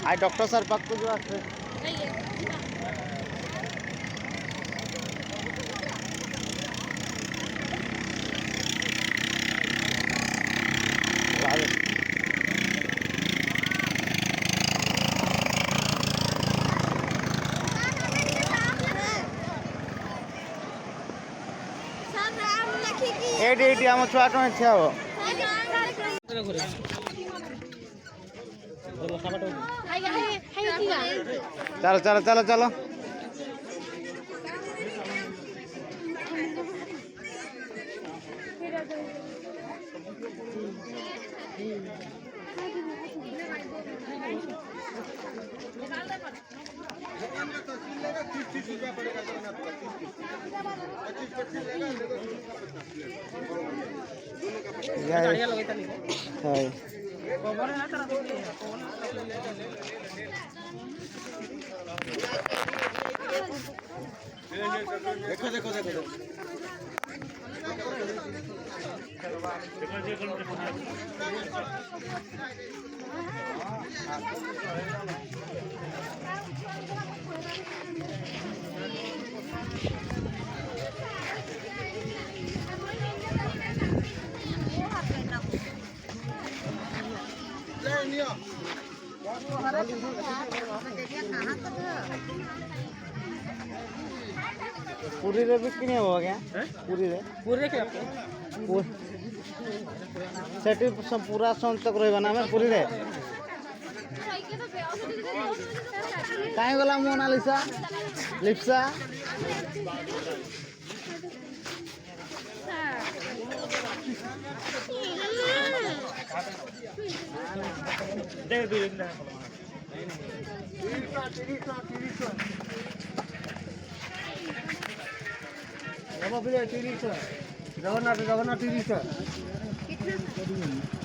आई doctor sir पाखକୁ जो आसे eighty आम छुआ टो इच्छा हो चलो चलो चलो चलो देखो देखो देखो पूरी रे बिकनी हो गया पूरी रे क्या सेठी पूरा संतक रहबा ना में पूरी रे काहे गला मोनालिसा लिप्सा दे दे जगन्नाथ 30